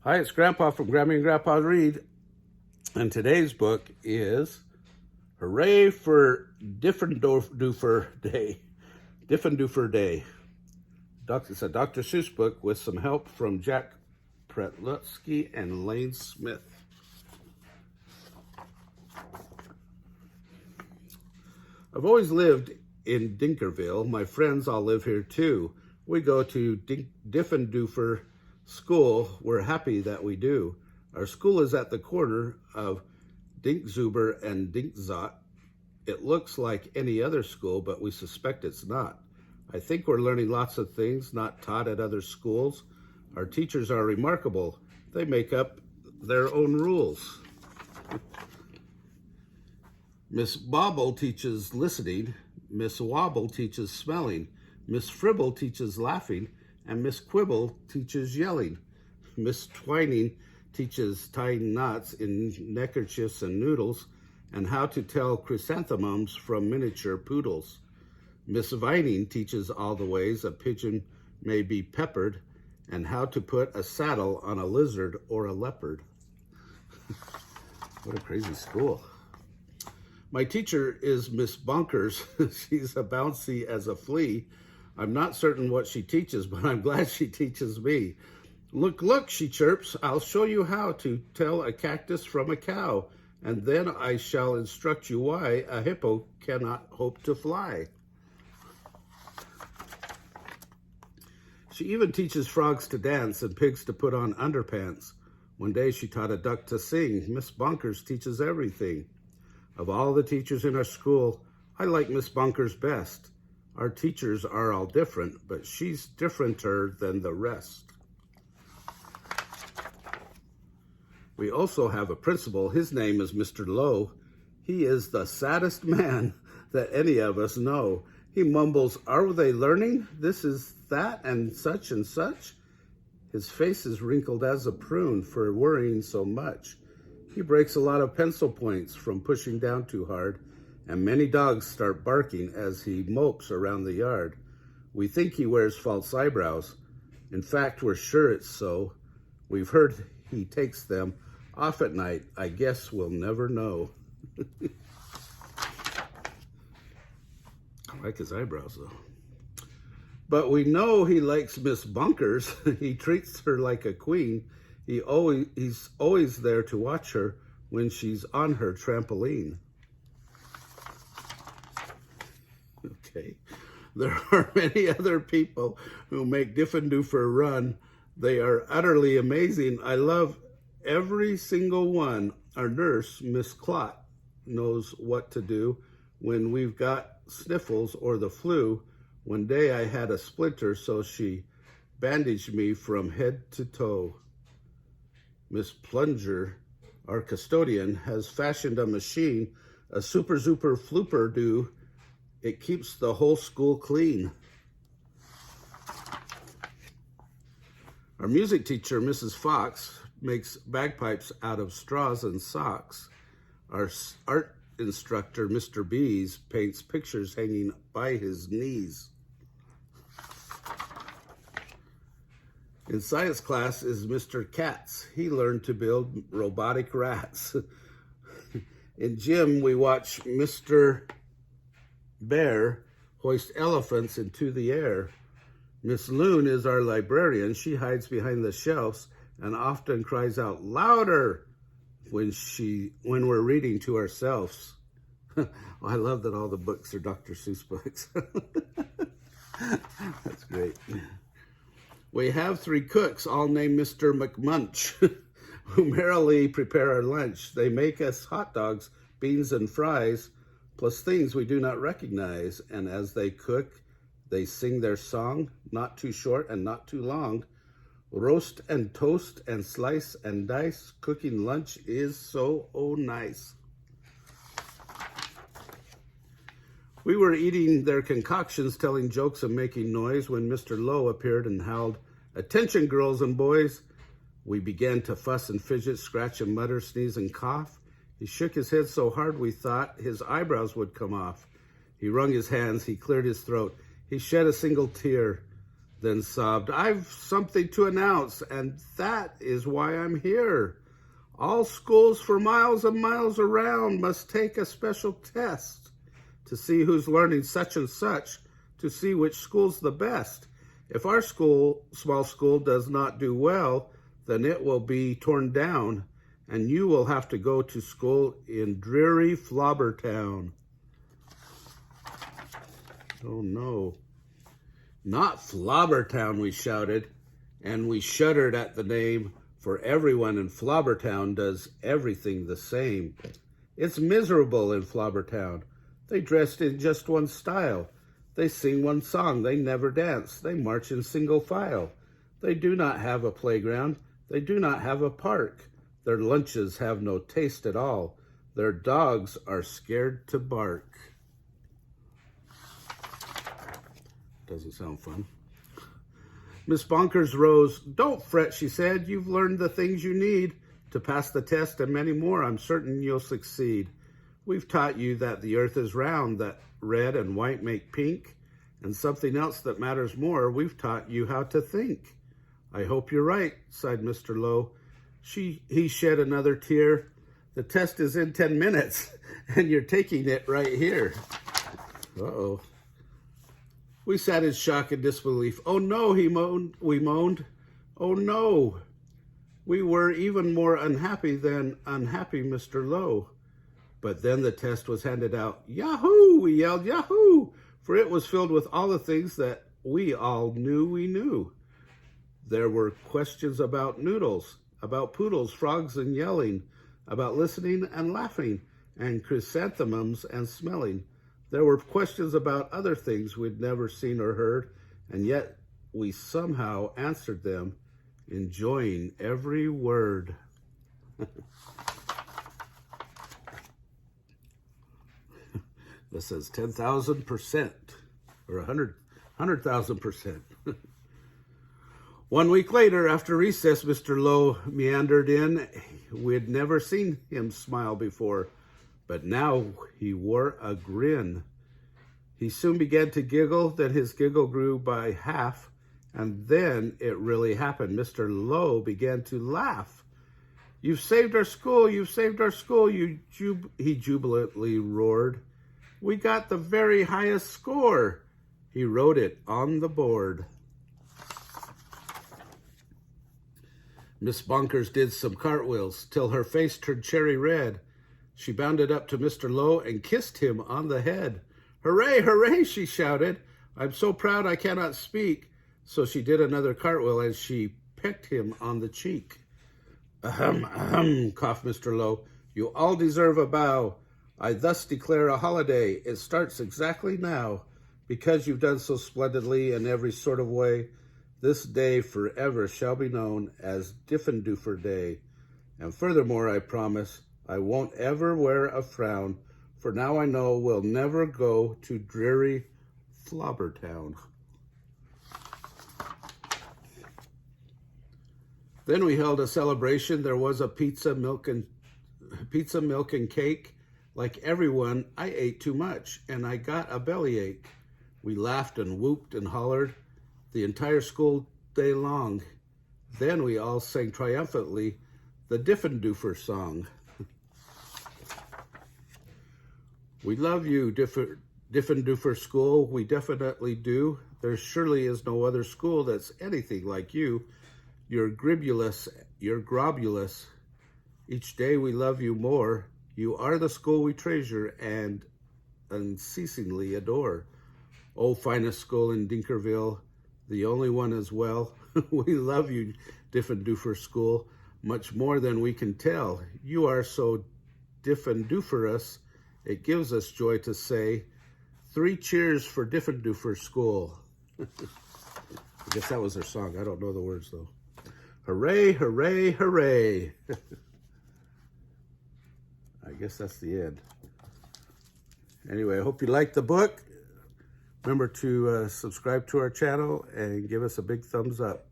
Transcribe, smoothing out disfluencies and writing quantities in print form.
Hi, it's Grandpa from Grammy and Grandpa Read, and today's book is Hooray for Diffendoofer Day. Diffendoofer Day. It's a Dr. Seuss book with some help from Jack Prelutsk and Lane Smith. I've always lived in Dinkerville. My friends all live here too. We go to Diffendoofer School. We're happy that we do. Our school is at the corner of Dinkzuber and Dinkzot. It looks like any other school, but we suspect it's not. I think we're learning lots of things not taught at other schools. Our teachers are remarkable. They make up their own rules. Miss Bobble teaches listening. Miss Wobble teaches smelling. Miss Fribble teaches laughing. And Miss Quibble teaches yelling. Miss Twining teaches tying knots in neckerchiefs and noodles, and how to tell chrysanthemums from miniature poodles. Miss Vining teaches all the ways a pigeon may be peppered, and how to put a saddle on a lizard or a leopard. What a crazy school. My teacher is Miss Bonkers. She's a bouncy as a flea. I'm not certain what she teaches, but I'm glad she teaches me. Look, look, she chirps. I'll show you how to tell a cactus from a cow, and then I shall instruct you why a hippo cannot hope to fly. She even teaches frogs to dance and pigs to put on underpants. One day she taught a duck to sing. Miss Bonkers teaches everything. Of all the teachers in our school, I like Miss Bonkers best. Our teachers are all different, but she's differenter than the rest. We also have a principal. His name is Mr. Lowe. He is the saddest man that any of us know. He mumbles, "Are they learning? This is that and such and such." His face is wrinkled as a prune for worrying so much. He breaks a lot of pencil points from pushing down too hard, and many dogs start barking as he mopes around the yard. We think he wears false eyebrows. In fact, we're sure it's so. We've heard he takes them off at night. I guess we'll never know. I like his eyebrows, though. But we know he likes Miss Bonkers. He treats her like a queen. He's always there to watch her when she's on her trampoline. Okay. There are many other people who make Diffendoofer run. They are utterly amazing. I love every single one. Our nurse, Miss Clot, knows what to do when we've got sniffles or the flu. One day I had a splinter, so she bandaged me from head to toe. Miss Plunger, our custodian, has fashioned a machine, a super zuper flooper do. It keeps the whole school clean. Our music teacher, Mrs. Fox, makes bagpipes out of straws and socks. Our art instructor, Mr. Bees, paints pictures hanging by his knees. In science class is Mr. Katz. He learned to build robotic rats. In gym, we watch Mr. Bear hoist elephants into the air. Miss Loon is our librarian. She hides behind the shelves and often cries out louder when we're reading to ourselves. I love that all the books are Dr. Seuss books. That's great. We have 3 cooks, all named Mr. McMunch, who merrily prepare our lunch. They make us hot dogs, beans, and fries, plus things we do not recognize. And as they cook, they sing their song, not too short and not too long. Roast and toast and slice and dice. Cooking lunch is so nice. We were eating their concoctions, telling jokes and making noise when Mr. Lowe appeared and howled, "Attention, girls and boys." We began to fuss and fidget, scratch and mutter, sneeze and cough. He shook his head so hard we thought his eyebrows would come off. He wrung his hands, he cleared his throat, he shed a single tear. then sobbed, "I've something to announce, and that is why I'm here. All schools for miles and miles around must take a special test to see who's learning such and such, to see which school's the best. If our school, small school, does not do well, then it will be torn down, and you will have to go to school in dreary Flobbertown." Oh no. "Not Flobbertown," we shouted, and we shuddered at the name, for everyone in Flobbertown does everything the same. It's miserable in Flobbertown. They dress in just one style. They sing one song. They never dance. They march in single file. They do not have a playground. They do not have a park. Their lunches have no taste at all. Their dogs are scared to bark. Doesn't sound fun. Miss Bonkers rose. "Don't fret," she said. "You've learned the things you need to pass the test and many more. I'm certain you'll succeed. We've taught you that the earth is round, that red and white make pink, and something else that matters more. We've taught you how to think." "I hope you're right," sighed Mr. Lowe. He shed another tear. "The test is in 10 minutes, and you're taking it right here." Uh-oh. We sat in shock and disbelief. "Oh no," we moaned. "Oh no." We were even more unhappy than unhappy Mr. Lowe. But then the test was handed out. "Yahoo!" we yelled, "Yahoo!" For it was filled with all the things that we all knew we knew. There were questions about noodles, about poodles, frogs, and yelling, about listening and laughing, and chrysanthemums and smelling. There were questions about other things we'd never seen or heard, and yet we somehow answered them, enjoying every word. This says 10,000% or 100,000%. 1 week later, after recess, Mr. Lowe meandered in. We'd never seen him smile before, but now he wore a grin. He soon began to giggle, then his giggle grew by half, and then it really happened. Mr. Lowe began to laugh. "You've saved our school, you've saved our school," he jubilantly roared. "We got the very highest score." He wrote it on the board. Miss Bonkers did some cartwheels till her face turned cherry red. She bounded up to Mr. Lowe and kissed him on the head. "Hooray, hooray," she shouted. "I'm so proud I cannot speak." So she did another cartwheel and she pecked him on the cheek. "Ahem, ahem," coughed Mr. Lowe. "You all deserve a bow. I thus declare a holiday. It starts exactly now. Because you've done so splendidly in every sort of way, this day forever shall be known as Diffendoofer Day. And furthermore, I promise I won't ever wear a frown, for now I know we'll never go to dreary Flobbertown." Then we held a celebration. There was a pizza, milk, and cake. Like everyone, I ate too much, and I got a bellyache. We laughed and whooped and hollered the entire school day long. Then we all sang triumphantly the Diffendoofer song. "We love you, Diffendoofer School. We definitely do. There surely is no other school that's anything like you. You're gribulous, you're grobulous. Each day we love you more. You are the school we treasure and unceasingly adore. Oh, finest school in Dinkerville, the only one as well. We love you, Diffendoofer School, much more than we can tell. You are so Diffendooferous, it gives us joy to say, 3 cheers for Diffendoofer School." I guess that was their song. I don't know the words, though. "Hooray, hooray, hooray." I guess that's the end. Anyway, I hope you liked the book. Remember to subscribe to our channel and give us a big thumbs up.